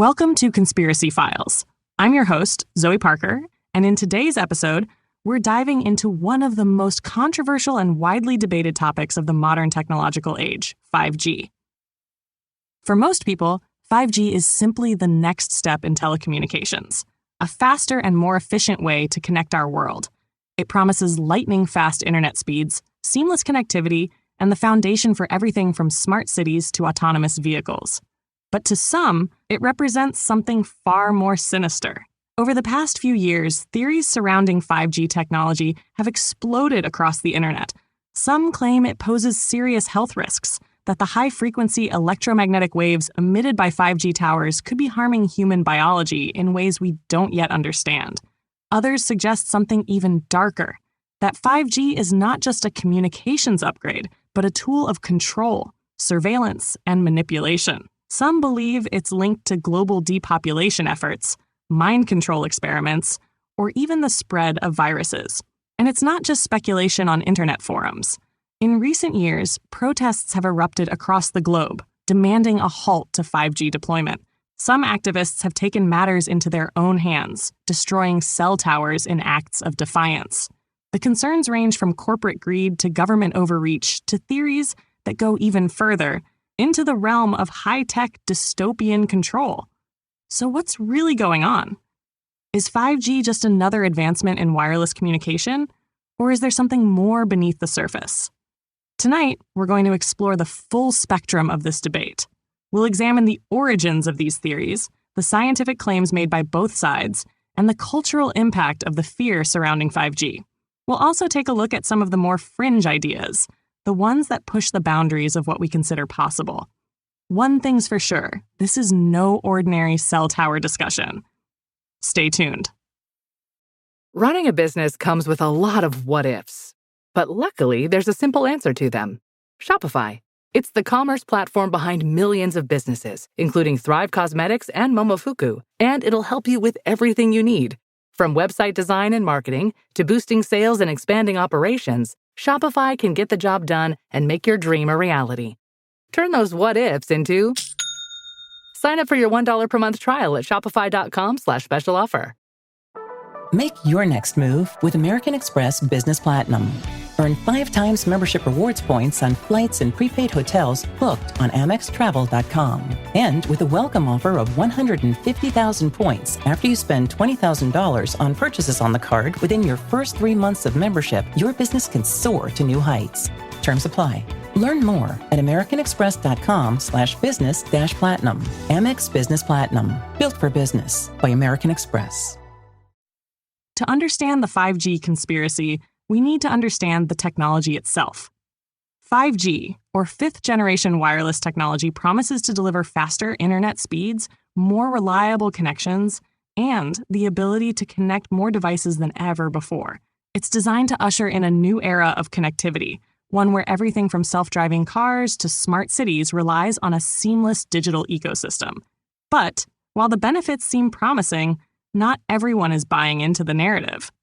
Welcome to Conspiracy Files. I'm your host, Zoe Parker, and in today's episode, we're diving into one of the most controversial and widely debated topics of the modern technological age, 5G. For most people, 5G is simply the next step in telecommunications, a faster and more efficient way to connect our world. It promises lightning-fast internet speeds, seamless connectivity, and the foundation for everything from smart cities to autonomous vehicles. But to some, it represents something far more sinister. Over the past few years, theories surrounding 5G technology have exploded across the internet. Some claim it poses serious health risks, that the high-frequency electromagnetic waves emitted by 5G towers could be harming human biology in ways we don't yet understand. Others suggest something even darker, that 5G is not just a communications upgrade, but a tool of control, surveillance, and manipulation. Some believe it's linked to global depopulation efforts, mind control experiments, or even the spread of viruses. And it's not just speculation on internet forums. In recent years, protests have erupted across the globe, demanding a halt to 5G deployment. Some activists have taken matters into their own hands, destroying cell towers in acts of defiance. The concerns range from corporate greed to government overreach to theories that go even further, into the realm of high-tech dystopian control. So what's really going on? Is 5G just another advancement in wireless communication, or is there something more beneath the surface? Tonight, we're going to explore the full spectrum of this debate. We'll examine the origins of these theories, the scientific claims made by both sides, and the cultural impact of the fear surrounding 5G. We'll also take a look at some of the more fringe ideas, the ones that push the boundaries of what we consider possible. One thing's for sure, this is no ordinary cell tower discussion. Stay tuned. Running a business comes with a lot of what-ifs, but luckily there's a simple answer to them. Shopify. It's the commerce platform behind millions of businesses, including Thrive Cosmetics and Momofuku, and it'll help you with everything you need. From website design and marketing to boosting sales and expanding operations, Shopify can get the job done and make your dream a reality. Turn those what-ifs into... Sign up for your $1 per month trial at shopify.com/special offer. Make your next move with American Express Business Platinum. Earn 5 times membership rewards points on flights and prepaid hotels booked on AmexTravel.com. And with a welcome offer of 150,000 points after you spend $20,000 on purchases on the card within your first 3 months of membership, your business can soar to new heights. Terms apply. Learn more at americanexpress.com/business-platinum. Amex Business Platinum. Built for business by American Express. To understand the 5G conspiracy, we need to understand the technology itself. 5G, or fifth-generation wireless technology, promises to deliver faster internet speeds, more reliable connections, and the ability to connect more devices than ever before. It's designed to usher in a new era of connectivity, one where everything from self-driving cars to smart cities relies on a seamless digital ecosystem. But while the benefits seem promising, not everyone is buying into the narrative.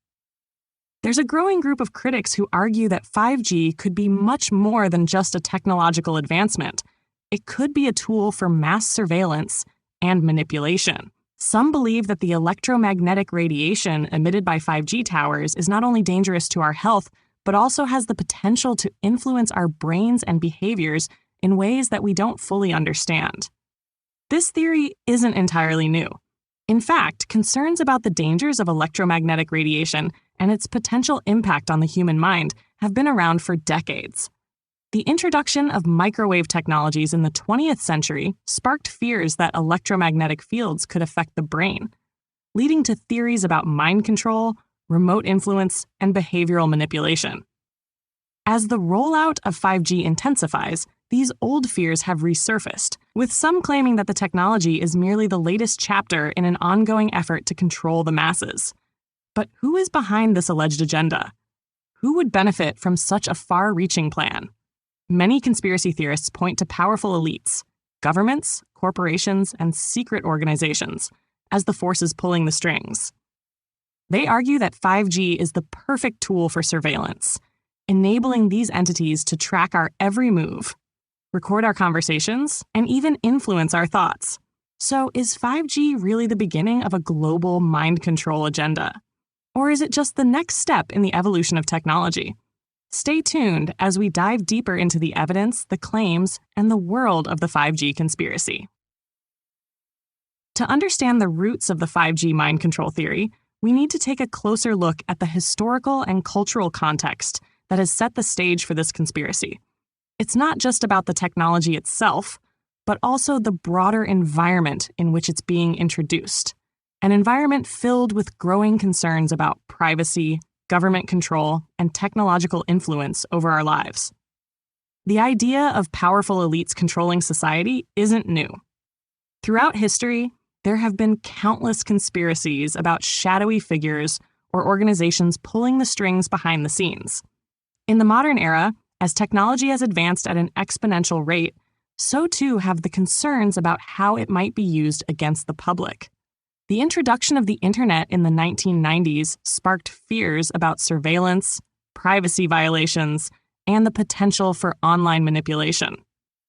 There's a growing group of critics who argue that 5G could be much more than just a technological advancement. It could be a tool for mass surveillance and manipulation. Some believe that the electromagnetic radiation emitted by 5G towers is not only dangerous to our health, but also has the potential to influence our brains and behaviors in ways that we don't fully understand. This theory isn't entirely new. In fact, concerns about the dangers of electromagnetic radiation and its potential impact on the human mind have been around for decades. The introduction of microwave technologies in the 20th century sparked fears that electromagnetic fields could affect the brain, leading to theories about mind control, remote influence, and behavioral manipulation. As the rollout of 5G intensifies, these old fears have resurfaced, with some claiming that the technology is merely the latest chapter in an ongoing effort to control the masses. But who is behind this alleged agenda? Who would benefit from such a far-reaching plan? Many conspiracy theorists point to powerful elites, governments, corporations, and secret organizations as the forces pulling the strings. They argue that 5G is the perfect tool for surveillance, enabling these entities to track our every move, record our conversations, and even influence our thoughts. So is 5G really the beginning of a global mind control agenda? Or is it just the next step in the evolution of technology? Stay tuned as we dive deeper into the evidence, the claims, and the world of the 5G conspiracy. To understand the roots of the 5G mind control theory, we need to take a closer look at the historical and cultural context that has set the stage for this conspiracy. It's not just about the technology itself, but also the broader environment in which it's being introduced. An environment filled with growing concerns about privacy, government control, and technological influence over our lives. The idea of powerful elites controlling society isn't new. Throughout history, there have been countless conspiracies about shadowy figures or organizations pulling the strings behind the scenes. In the modern era, as technology has advanced at an exponential rate, so too have the concerns about how it might be used against the public. The introduction of the internet in the 1990s sparked fears about surveillance, privacy violations, and the potential for online manipulation.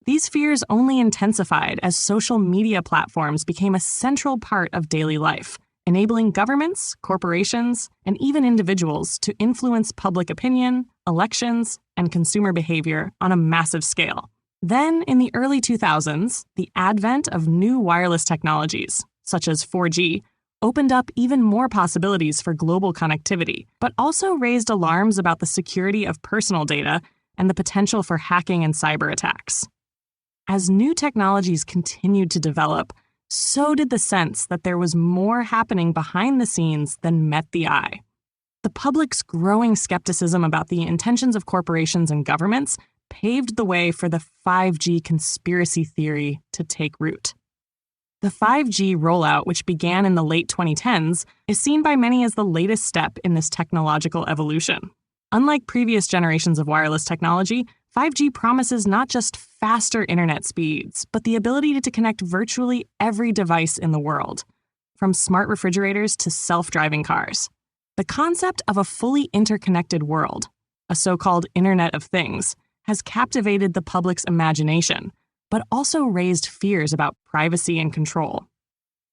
These fears only intensified as social media platforms became a central part of daily life, enabling governments, corporations, and even individuals to influence public opinion, elections, and consumer behavior on a massive scale. Then, in the early 2000s, the advent of new wireless technologies, such as 4G, opened up even more possibilities for global connectivity, but also raised alarms about the security of personal data and the potential for hacking and cyber attacks. As new technologies continued to develop, so did the sense that there was more happening behind the scenes than met the eye. The public's growing skepticism about the intentions of corporations and governments paved the way for the 5G conspiracy theory to take root. The 5G rollout, which began in the late 2010s, is seen by many as the latest step in this technological evolution. Unlike previous generations of wireless technology, 5G promises not just faster internet speeds, but the ability to connect virtually every device in the world, from smart refrigerators to self-driving cars. The concept of a fully interconnected world, a so-called Internet of Things, has captivated the public's imagination, but also raised fears about privacy and control.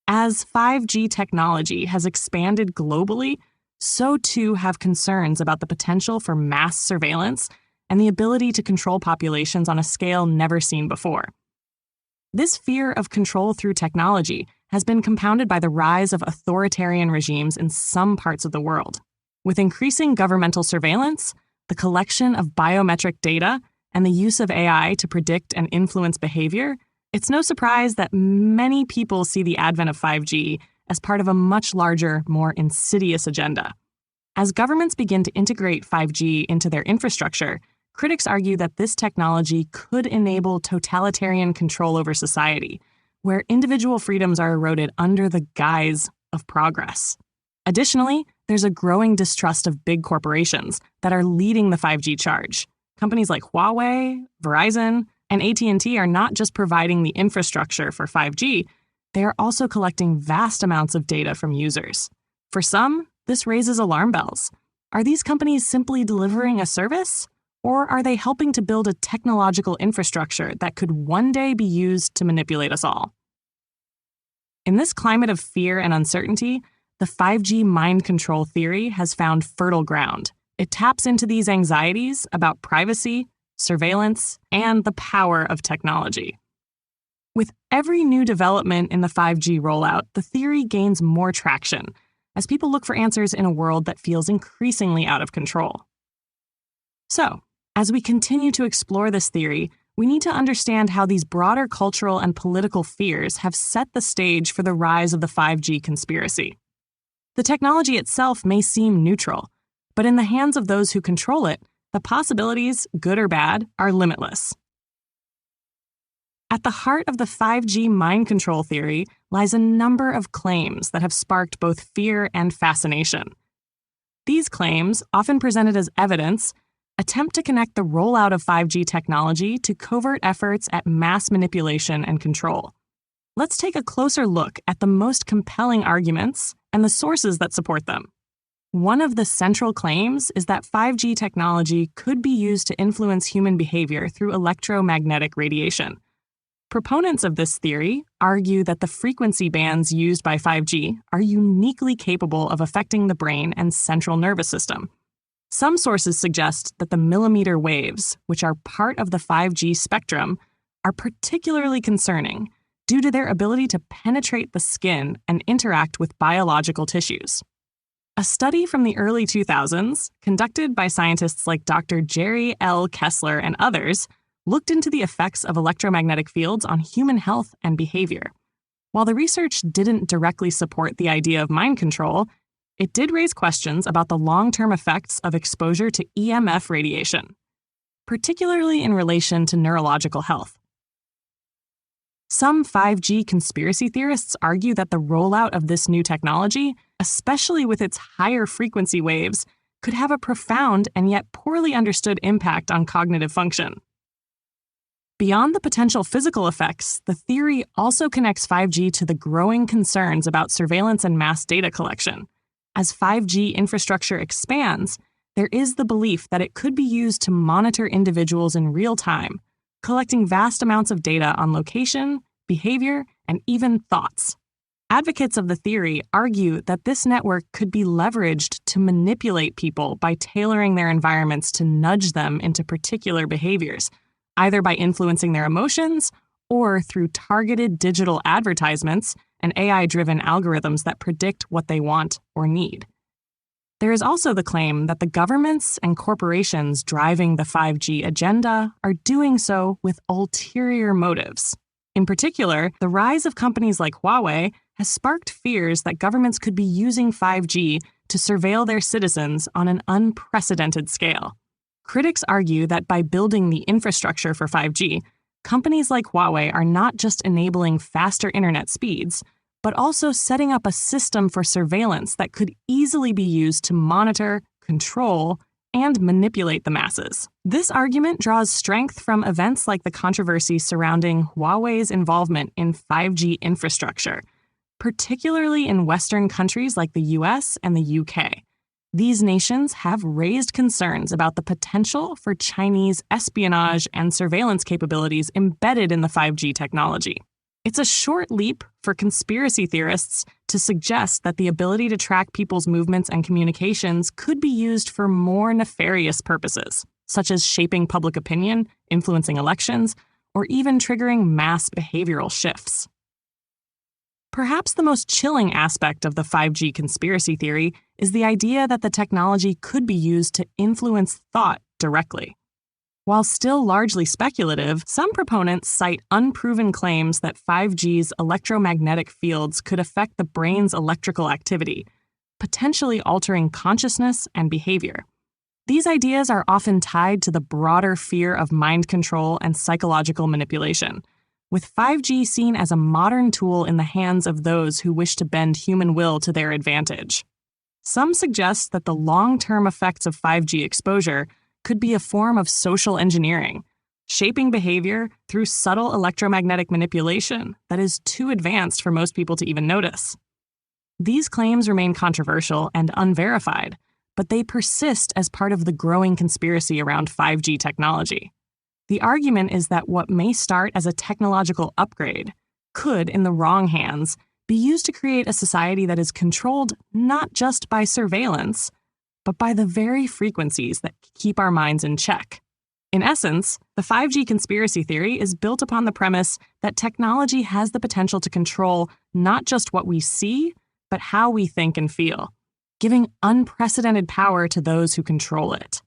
As 5G technology has expanded globally, so too have concerns about the potential for mass surveillance and the ability to control populations on a scale never seen before. This fear of control through technology has been compounded by the rise of authoritarian regimes in some parts of the world. With increasing governmental surveillance, the collection of biometric data, and the use of AI to predict and influence behavior, it's no surprise that many people see the advent of 5G as part of a much larger, more insidious agenda. As governments begin to integrate 5G into their infrastructure, critics argue that this technology could enable totalitarian control over society, where individual freedoms are eroded under the guise of progress. Additionally, there's a growing distrust of big corporations that are leading the 5G charge. Companies like Huawei, Verizon, and AT&T are not just providing the infrastructure for 5G, they are also collecting vast amounts of data from users. For some, this raises alarm bells. Are these companies simply delivering a service? Or are they helping to build a technological infrastructure that could one day be used to manipulate us all? In this climate of fear and uncertainty, the 5G mind control theory has found fertile ground. It taps into these anxieties about privacy, surveillance, and the power of technology. With every new development in the 5G rollout, the theory gains more traction as people look for answers in a world that feels increasingly out of control. So, as we continue to explore this theory, we need to understand how these broader cultural and political fears have set the stage for the rise of the 5G conspiracy. The technology itself may seem neutral, but in the hands of those who control it, the possibilities, good or bad, are limitless. At the heart of the 5G mind control theory lies a number of claims that have sparked both fear and fascination. These claims, often presented as evidence, attempt to connect the rollout of 5G technology to covert efforts at mass manipulation and control. Let's take a closer look at the most compelling arguments and the sources that support them. One of the central claims is that 5G technology could be used to influence human behavior through electromagnetic radiation. Proponents of this theory argue that the frequency bands used by 5G are uniquely capable of affecting the brain and central nervous system. Some sources suggest that the millimeter waves, which are part of the 5G spectrum, are particularly concerning due to their ability to penetrate the skin and interact with biological tissues. A study from the early 2000s, conducted by scientists like Dr. Jerry L. Kessler and others, looked into the effects of electromagnetic fields on human health and behavior. While the research didn't directly support the idea of mind control, it did raise questions about the long-term effects of exposure to EMF radiation, particularly in relation to neurological health. Some 5G conspiracy theorists argue that the rollout of this new technology, especially with its higher frequency waves, could have a profound and yet poorly understood impact on cognitive function. Beyond the potential physical effects, the theory also connects 5G to the growing concerns about surveillance and mass data collection. As 5G infrastructure expands, there is the belief that it could be used to monitor individuals in real time, collecting vast amounts of data on location, behavior, and even thoughts. Advocates of the theory argue that this network could be leveraged to manipulate people by tailoring their environments to nudge them into particular behaviors, either by influencing their emotions or through targeted digital advertisements and AI-driven algorithms that predict what they want or need. There is also the claim that the governments and corporations driving the 5G agenda are doing so with ulterior motives. In particular, the rise of companies like Huawei has sparked fears that governments could be using 5G to surveil their citizens on an unprecedented scale. Critics argue that by building the infrastructure for 5G, companies like Huawei are not just enabling faster internet speeds, but also setting up a system for surveillance that could easily be used to monitor, control, and manipulate the masses. This argument draws strength from events like the controversy surrounding Huawei's involvement in 5G infrastructure, particularly in Western countries like the US and the UK. These nations have raised concerns about the potential for Chinese espionage and surveillance capabilities embedded in the 5G technology. It's a short leap for conspiracy theorists to suggest that the ability to track people's movements and communications could be used for more nefarious purposes, such as shaping public opinion, influencing elections, or even triggering mass behavioral shifts. Perhaps the most chilling aspect of the 5G conspiracy theory is the idea that the technology could be used to influence thought directly. While still largely speculative, some proponents cite unproven claims that 5G's electromagnetic fields could affect the brain's electrical activity, potentially altering consciousness and behavior. These ideas are often tied to the broader fear of mind control and psychological manipulation, with 5G seen as a modern tool in the hands of those who wish to bend human will to their advantage. Some suggest that the long-term effects of 5G exposure could be a form of social engineering, shaping behavior through subtle electromagnetic manipulation that is too advanced for most people to even notice. These claims remain controversial and unverified, but they persist as part of the growing conspiracy around 5G technology. The argument is that what may start as a technological upgrade could, in the wrong hands, be used to create a society that is controlled not just by surveillance, but by the very frequencies that keep our minds in check. In essence, the 5G conspiracy theory is built upon the premise that technology has the potential to control not just what we see, but how we think and feel, giving unprecedented power to those who control it.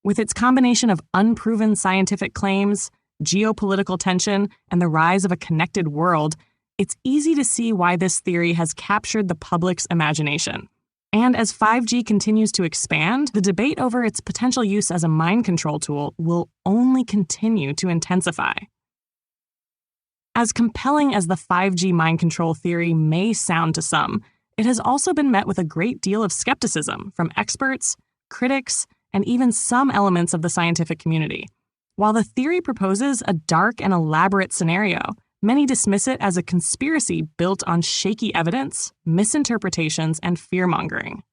With its combination of unproven scientific claims, geopolitical tension, and the rise of a connected world, it's easy to see why this theory has captured the public's imagination. And as 5G continues to expand, the debate over its potential use as a mind control tool will only continue to intensify. As compelling as the 5G mind control theory may sound to some, it has also been met with a great deal of skepticism from experts, critics, and even some elements of the scientific community. While the theory proposes a dark and elaborate scenario, many dismiss it as a conspiracy built on shaky evidence, misinterpretations, and fear-mongering.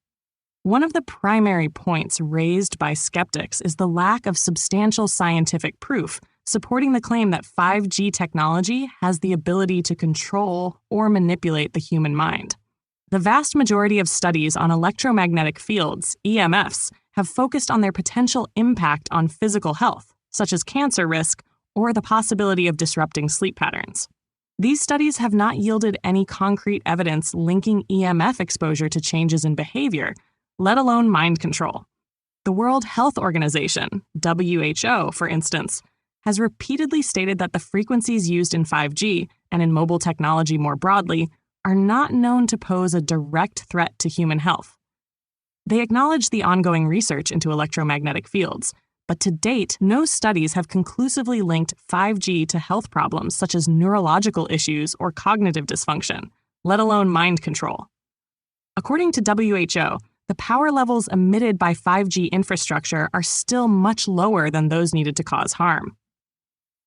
One of the primary points raised by skeptics is the lack of substantial scientific proof supporting the claim that 5G technology has the ability to control or manipulate the human mind. The vast majority of studies on electromagnetic fields, EMFs, have focused on their potential impact on physical health, such as cancer risk or the possibility of disrupting sleep patterns. These studies have not yielded any concrete evidence linking EMF exposure to changes in behavior, let alone mind control. The World Health Organization, WHO, for instance, has repeatedly stated that the frequencies used in 5G and in mobile technology more broadly are not known to pose a direct threat to human health. They acknowledge the ongoing research into electromagnetic fields, but to date, no studies have conclusively linked 5G to health problems such as neurological issues or cognitive dysfunction, let alone mind control. According to WHO, the power levels emitted by 5G infrastructure are still much lower than those needed to cause harm.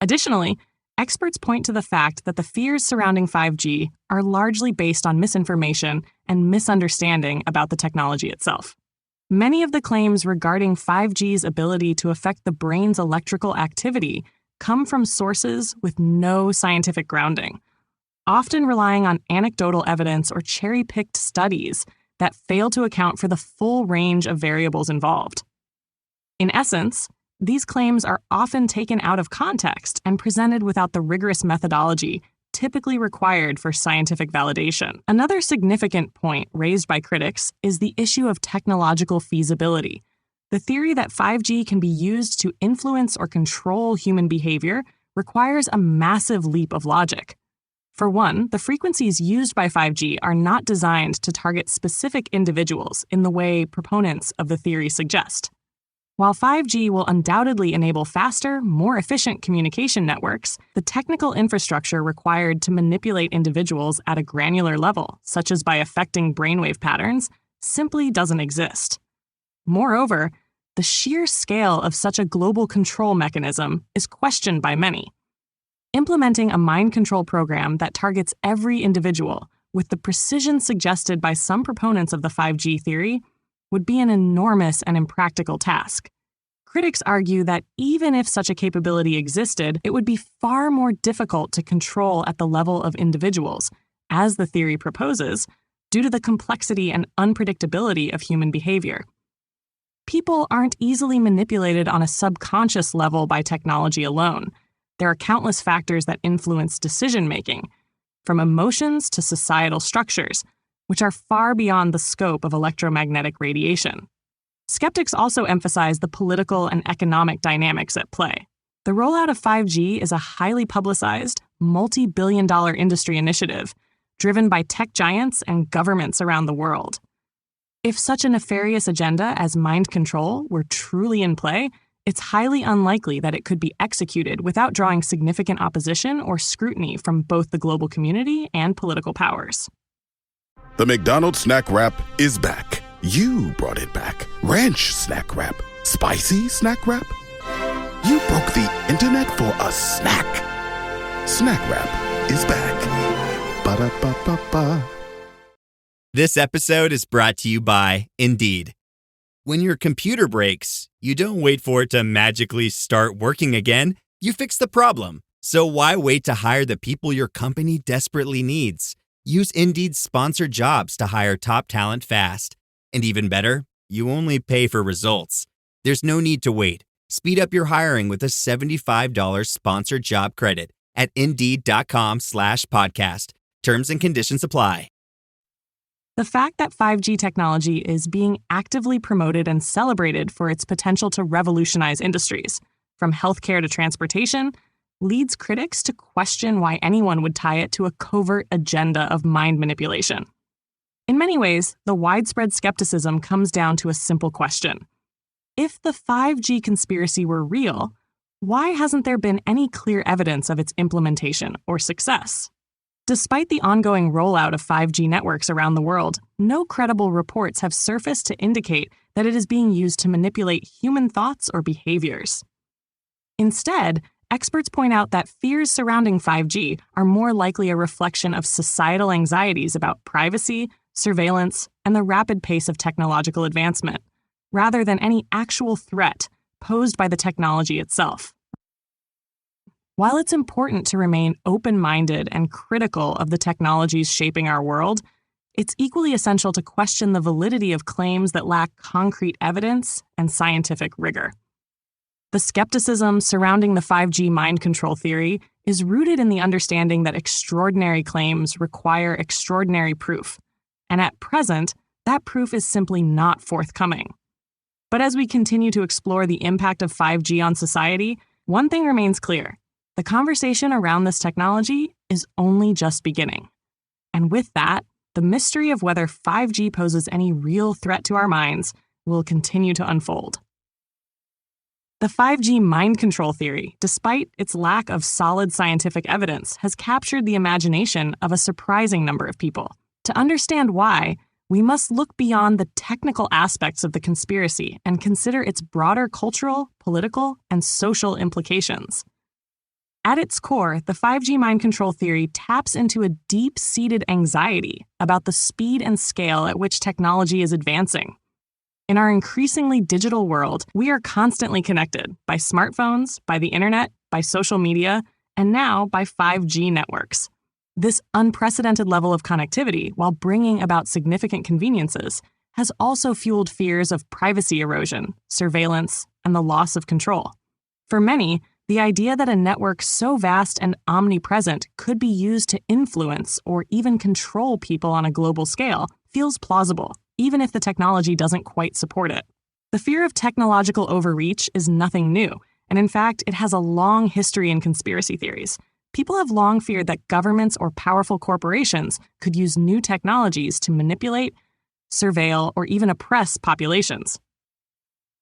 Additionally, experts point to the fact that the fears surrounding 5G are largely based on misinformation and misunderstanding about the technology itself. Many of the claims regarding 5G's ability to affect the brain's electrical activity come from sources with no scientific grounding, often relying on anecdotal evidence or cherry-picked studies that fail to account for the full range of variables involved. In essence, these claims are often taken out of context and presented without the rigorous methodology typically required for scientific validation. Another significant point raised by critics is the issue of technological feasibility. The theory that 5G can be used to influence or control human behavior requires a massive leap of logic. For one, the frequencies used by 5G are not designed to target specific individuals in the way proponents of the theory suggest. While 5G will undoubtedly enable faster, more efficient communication networks, the technical infrastructure required to manipulate individuals at a granular level, such as by affecting brainwave patterns, simply doesn't exist. Moreover, the sheer scale of such a global control mechanism is questioned by many. Implementing a mind control program that targets every individual with the precision suggested by some proponents of the 5G theory would be an enormous and impractical task. Critics argue that even if such a capability existed, it would be far more difficult to control at the level of individuals, as the theory proposes, due to the complexity and unpredictability of human behavior. People aren't easily manipulated on a subconscious level by technology alone. There are countless factors that influence decision-making, from emotions to societal structures, which are far beyond the scope of electromagnetic radiation. Skeptics also emphasize the political and economic dynamics at play. The rollout of 5G is a highly publicized, multi-billion-dollar industry initiative driven by tech giants and governments around the world. If such a nefarious agenda as mind control were truly in play, it's highly unlikely that it could be executed without drawing significant opposition or scrutiny from both the global community and political powers. The McDonald's Snack Wrap is back. You brought it back. Ranch Snack Wrap. Spicy Snack Wrap. You broke the internet for a snack. Snack Wrap is back. Ba-da-ba-ba-ba. This episode is brought to you by Indeed. When your computer breaks, you don't wait for it to magically start working again. You fix the problem. So why wait to hire the people your company desperately needs? Use Indeed's sponsored jobs to hire top talent fast. And even better, you only pay for results. There's no need to wait. Speed up your hiring with a $75 sponsored job credit at Indeed.com/podcast. Terms and conditions apply. The fact that 5G technology is being actively promoted and celebrated for its potential to revolutionize industries, from healthcare to transportation, leads critics to question why anyone would tie it to a covert agenda of mind manipulation. In many ways, the widespread skepticism comes down to a simple question. If the 5G conspiracy were real, why hasn't there been any clear evidence of its implementation or success? Despite the ongoing rollout of 5G networks around the world, no credible reports have surfaced to indicate that it is being used to manipulate human thoughts or behaviors. Instead, experts point out that fears surrounding 5G are more likely a reflection of societal anxieties about privacy, surveillance, and the rapid pace of technological advancement, rather than any actual threat posed by the technology itself. While it's important to remain open-minded and critical of the technologies shaping our world, it's equally essential to question the validity of claims that lack concrete evidence and scientific rigor. The skepticism surrounding the 5G mind control theory is rooted in the understanding that extraordinary claims require extraordinary proof, and at present, that proof is simply not forthcoming. But as we continue to explore the impact of 5G on society, one thing remains clear: the conversation around this technology is only just beginning. And with that, the mystery of whether 5G poses any real threat to our minds will continue to unfold. The 5G mind control theory, despite its lack of solid scientific evidence, has captured the imagination of a surprising number of people. To understand why, we must look beyond the technical aspects of the conspiracy and consider its broader cultural, political, and social implications. At its core, the 5G mind control theory taps into a deep-seated anxiety about the speed and scale at which technology is advancing. In our increasingly digital world, we are constantly connected by smartphones, by the internet, by social media, and now by 5G networks. This unprecedented level of connectivity, while bringing about significant conveniences, has also fueled fears of privacy erosion, surveillance, and the loss of control. For many, the idea that a network so vast and omnipresent could be used to influence or even control people on a global scale feels plausible, even if the technology doesn't quite support it. The fear of technological overreach is nothing new, and in fact, it has a long history in conspiracy theories. People have long feared that governments or powerful corporations could use new technologies to manipulate, surveil, or even oppress populations.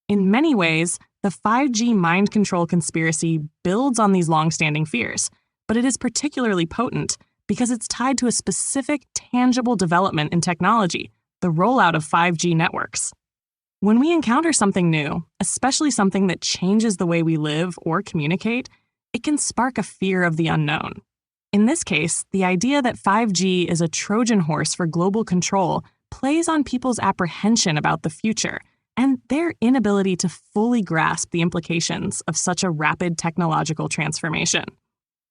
In many ways, the 5G mind control conspiracy builds on these long-standing fears, but it is particularly potent because it's tied to a specific, tangible development in technology, the rollout of 5G networks. When we encounter something new, especially something that changes the way we live or communicate, it can spark a fear of the unknown. In this case, the idea that 5G is a Trojan horse for global control plays on people's apprehension about the future and their inability to fully grasp the implications of such a rapid technological transformation.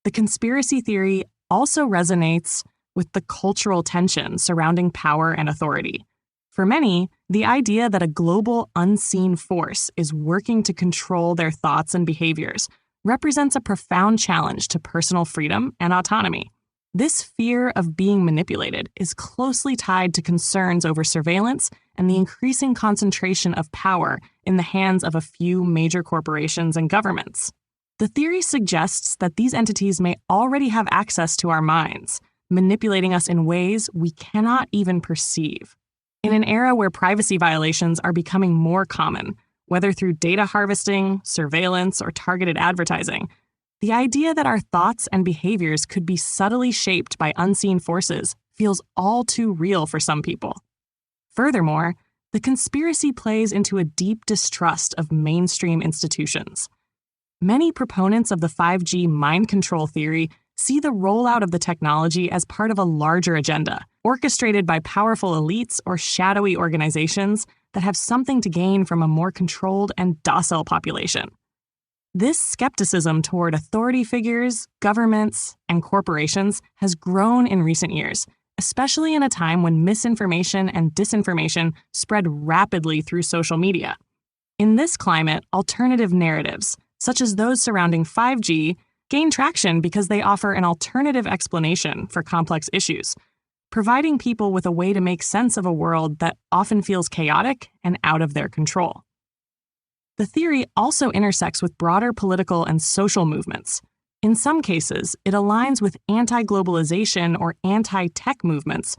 The conspiracy theory also resonates with the cultural tension surrounding power and authority. For many, the idea that a global unseen force is working to control their thoughts and behaviors represents a profound challenge to personal freedom and autonomy. This fear of being manipulated is closely tied to concerns over surveillance and the increasing concentration of power in the hands of a few major corporations and governments. The theory suggests that these entities may already have access to our minds, manipulating us in ways we cannot even perceive. In an era where privacy violations are becoming more common, whether through data harvesting, surveillance, or targeted advertising, the idea that our thoughts and behaviors could be subtly shaped by unseen forces feels all too real for some people. Furthermore, the conspiracy plays into a deep distrust of mainstream institutions. Many proponents of the 5G mind control theory see the rollout of the technology as part of a larger agenda, orchestrated by powerful elites or shadowy organizations that have something to gain from a more controlled and docile population. This skepticism toward authority figures, governments, and corporations has grown in recent years, especially in a time when misinformation and disinformation spread rapidly through social media. In this climate, alternative narratives, such as those surrounding 5G, gain traction because they offer an alternative explanation for complex issues, providing people with a way to make sense of a world that often feels chaotic and out of their control. The theory also intersects with broader political and social movements. In some cases, it aligns with anti-globalization or anti-tech movements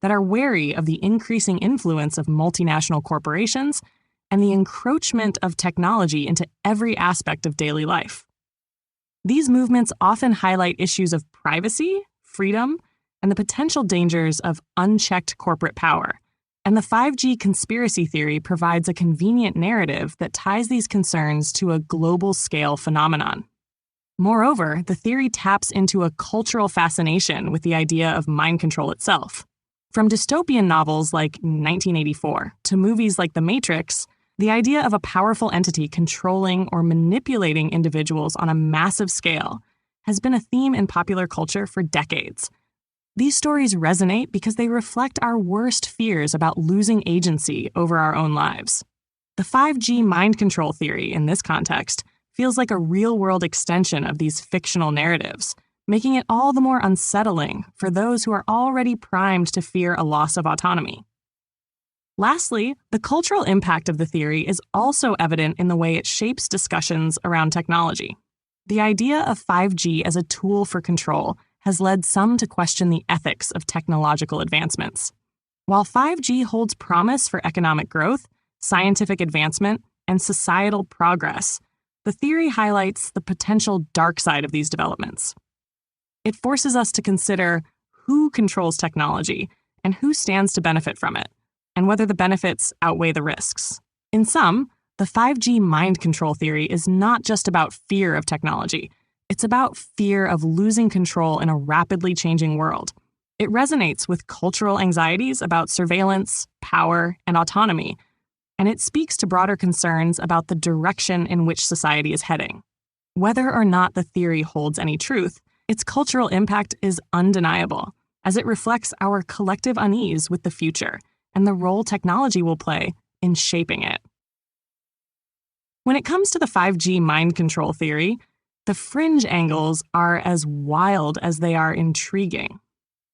that are wary of the increasing influence of multinational corporations and the encroachment of technology into every aspect of daily life. These movements often highlight issues of privacy, freedom, and the potential dangers of unchecked corporate power. And the 5G conspiracy theory provides a convenient narrative that ties these concerns to a global-scale phenomenon. Moreover, the theory taps into a cultural fascination with the idea of mind control itself. From dystopian novels like 1984 to movies like The Matrix, the idea of a powerful entity controlling or manipulating individuals on a massive scale has been a theme in popular culture for decades. These stories resonate because they reflect our worst fears about losing agency over our own lives. The 5G mind control theory in this context feels like a real-world extension of these fictional narratives, making it all the more unsettling for those who are already primed to fear a loss of autonomy. Lastly, the cultural impact of the theory is also evident in the way it shapes discussions around technology. The idea of 5G as a tool for control has led some to question the ethics of technological advancements. While 5G holds promise for economic growth, scientific advancement, and societal progress, the theory highlights the potential dark side of these developments. It forces us to consider who controls technology and who stands to benefit from it, and whether the benefits outweigh the risks. In sum, the 5G mind control theory is not just about fear of technology. It's about fear of losing control in a rapidly changing world. It resonates with cultural anxieties about surveillance, power, and autonomy, and it speaks to broader concerns about the direction in which society is heading. Whether or not the theory holds any truth, its cultural impact is undeniable, as it reflects our collective unease with the future and the role technology will play in shaping it. When it comes to the 5G mind control theory, the fringe angles are as wild as they are intriguing.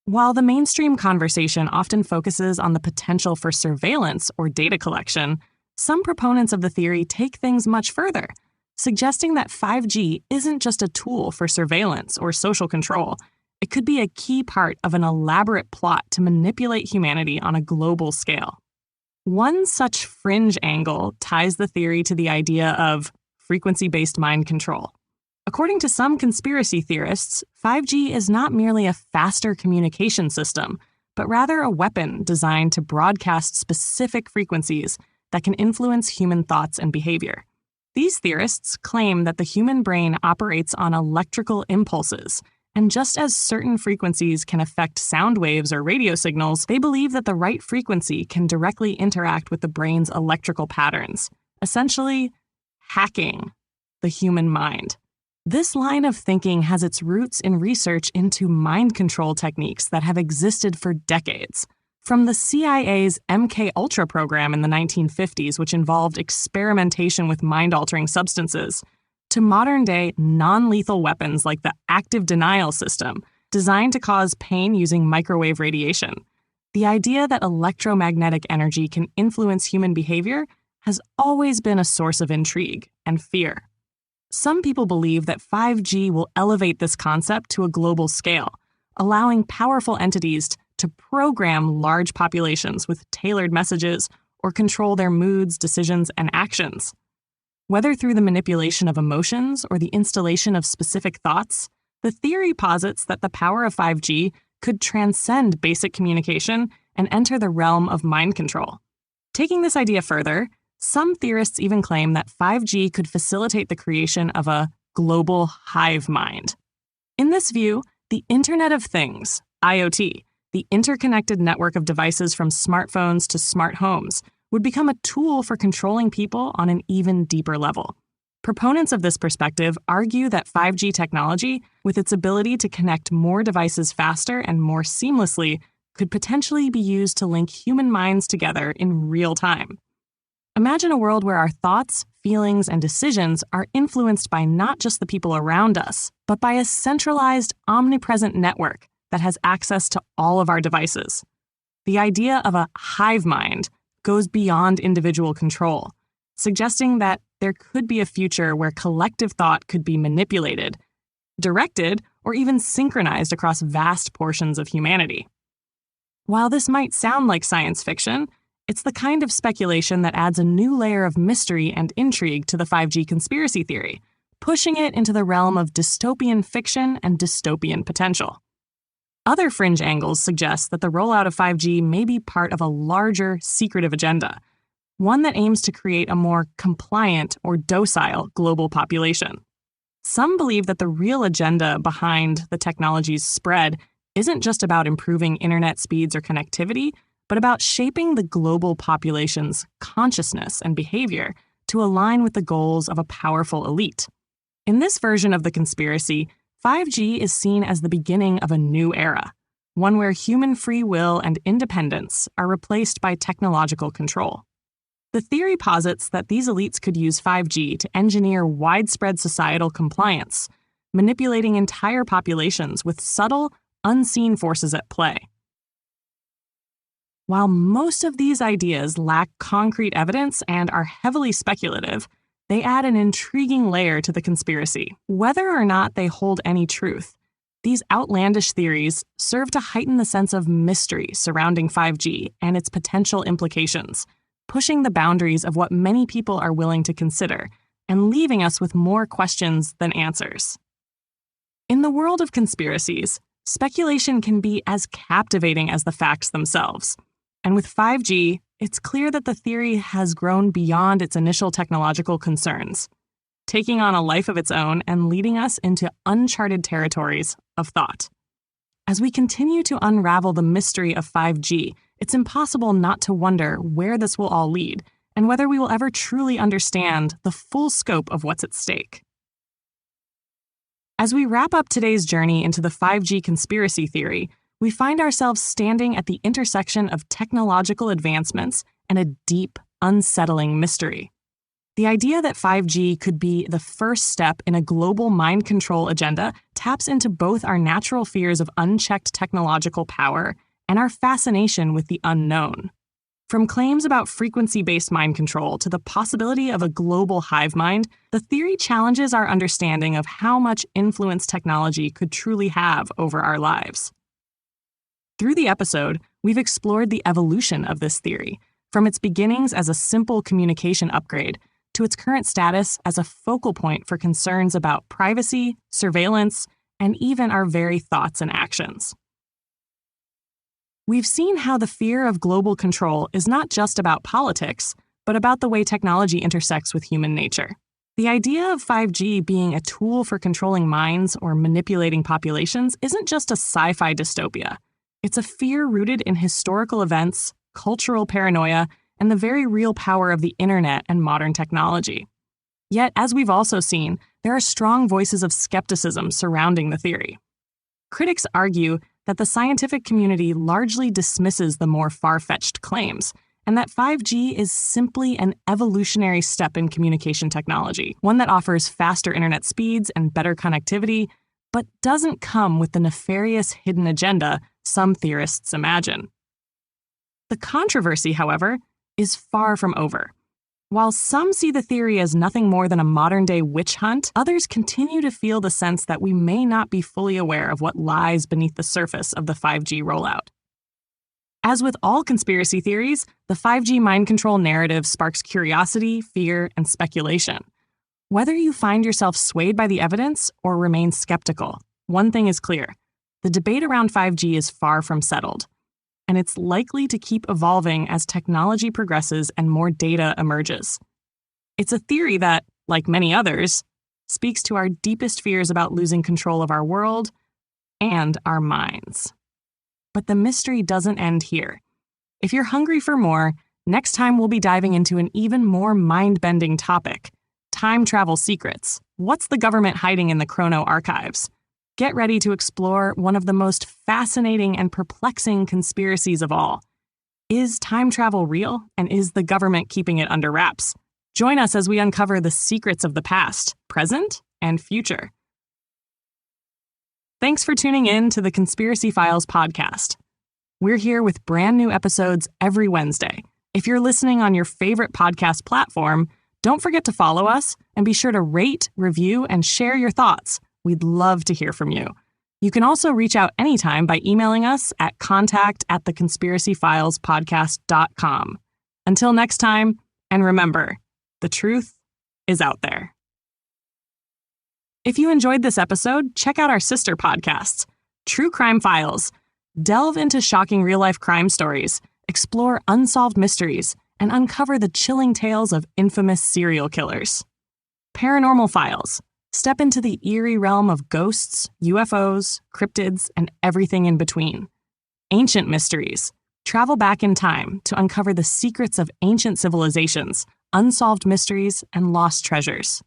While the mainstream conversation often focuses on the potential for surveillance or data collection, some proponents of the theory take things much further, suggesting that 5G isn't just a tool for surveillance or social control. It could be a key part of an elaborate plot to manipulate humanity on a global scale. One such fringe angle ties the theory to the idea of frequency-based mind control. According to some conspiracy theorists, 5G is not merely a faster communication system, but rather a weapon designed to broadcast specific frequencies that can influence human thoughts and behavior. These theorists claim that the human brain operates on electrical impulses, and just as certain frequencies can affect sound waves or radio signals, they believe that the right frequency can directly interact with the brain's electrical patterns, essentially hacking the human mind. This line of thinking has its roots in research into mind control techniques that have existed for decades. From the CIA's MKUltra program in the 1950s, which involved experimentation with mind-altering substances, to modern-day non-lethal weapons like the active denial system, designed to cause pain using microwave radiation. The idea that electromagnetic energy can influence human behavior has always been a source of intrigue and fear. Some people believe that 5G will elevate this concept to a global scale, allowing powerful entities to program large populations with tailored messages or control their moods, decisions, and actions. Whether through the manipulation of emotions or the installation of specific thoughts, the theory posits that the power of 5G could transcend basic communication and enter the realm of mind control. Taking this idea further, some theorists even claim that 5G could facilitate the creation of a global hive mind. In this view, the Internet of Things, IoT, the interconnected network of devices from smartphones to smart homes, would become a tool for controlling people on an even deeper level. Proponents of this perspective argue that 5G technology, with its ability to connect more devices faster and more seamlessly, could potentially be used to link human minds together in real time. Imagine a world where our thoughts, feelings, and decisions are influenced by not just the people around us, but by a centralized, omnipresent network that has access to all of our devices. The idea of a hive mind goes beyond individual control, suggesting that there could be a future where collective thought could be manipulated, directed, or even synchronized across vast portions of humanity. While this might sound like science fiction, it's the kind of speculation that adds a new layer of mystery and intrigue to the 5G conspiracy theory, pushing it into the realm of dystopian fiction and dystopian potential. Other fringe angles suggest that the rollout of 5G may be part of a larger, secretive agenda, one that aims to create a more compliant or docile global population. Some believe that the real agenda behind the technology's spread isn't just about improving internet speeds or connectivity, but about shaping the global population's consciousness and behavior to align with the goals of a powerful elite. In this version of the conspiracy, 5G is seen as the beginning of a new era, one where human free will and independence are replaced by technological control. The theory posits that these elites could use 5G to engineer widespread societal compliance, manipulating entire populations with subtle, unseen forces at play. While most of these ideas lack concrete evidence and are heavily speculative, they add an intriguing layer to the conspiracy. Whether or not they hold any truth, these outlandish theories serve to heighten the sense of mystery surrounding 5G and its potential implications, pushing the boundaries of what many people are willing to consider and leaving us with more questions than answers. In the world of conspiracies, speculation can be as captivating as the facts themselves. And with 5G, it's clear that the theory has grown beyond its initial technological concerns, taking on a life of its own and leading us into uncharted territories of thought. As we continue to unravel the mystery of 5G, it's impossible not to wonder where this will all lead and whether we will ever truly understand the full scope of what's at stake. As we wrap up today's journey into the 5G conspiracy theory, we find ourselves standing at the intersection of technological advancements and a deep, unsettling mystery. The idea that 5G could be the first step in a global mind control agenda taps into both our natural fears of unchecked technological power and our fascination with the unknown. From claims about frequency-based mind control to the possibility of a global hive mind, the theory challenges our understanding of how much influence technology could truly have over our lives. Through the episode, we've explored the evolution of this theory, from its beginnings as a simple communication upgrade to its current status as a focal point for concerns about privacy, surveillance, and even our very thoughts and actions. We've seen how the fear of global control is not just about politics, but about the way technology intersects with human nature. The idea of 5G being a tool for controlling minds or manipulating populations isn't just a sci-fi dystopia. It's a fear rooted in historical events, cultural paranoia, and the very real power of the internet and modern technology. Yet, as we've also seen, there are strong voices of skepticism surrounding the theory. Critics argue that the scientific community largely dismisses the more far-fetched claims, and that 5G is simply an evolutionary step in communication technology, one that offers faster internet speeds and better connectivity, but doesn't come with the nefarious hidden agenda some theorists imagine. The controversy, however, is far from over. While some see the theory as nothing more than a modern-day witch hunt, others continue to feel the sense that we may not be fully aware of what lies beneath the surface of the 5G rollout. As with all conspiracy theories, the 5G mind control narrative sparks curiosity, fear, and speculation. Whether you find yourself swayed by the evidence or remain skeptical, one thing is clear: the debate around 5G is far from settled, and it's likely to keep evolving as technology progresses and more data emerges. It's a theory that, like many others, speaks to our deepest fears about losing control of our world and our minds. But the mystery doesn't end here. If you're hungry for more, next time we'll be diving into an even more mind-bending topic: time travel secrets. What's the government hiding in the chrono archives? Get ready to explore one of the most fascinating and perplexing conspiracies of all. Is time travel real, and is the government keeping it under wraps? Join us as we uncover the secrets of the past, present, and future. Thanks for tuning in to the Conspiracy Files podcast. We're here with brand new episodes every Wednesday. If you're listening on your favorite podcast platform, don't forget to follow us and be sure to rate, review, and share your thoughts. We'd love to hear from you. You can also reach out anytime by emailing us at contact@theconspiracyfilespodcast.com. Until next time, and remember, the truth is out there. If you enjoyed this episode, check out our sister podcasts, True Crime Files. Delve into shocking real-life crime stories, explore unsolved mysteries, and uncover the chilling tales of infamous serial killers. Paranormal Files. Step into the eerie realm of ghosts, UFOs, cryptids, and everything in between. Ancient Mysteries. Travel back in time to uncover the secrets of ancient civilizations, unsolved mysteries, and lost treasures.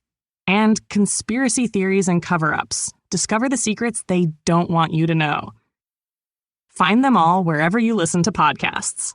And Conspiracy Theories and Cover-Ups. discover the secrets they don't want you to know. Find them all wherever you listen to podcasts.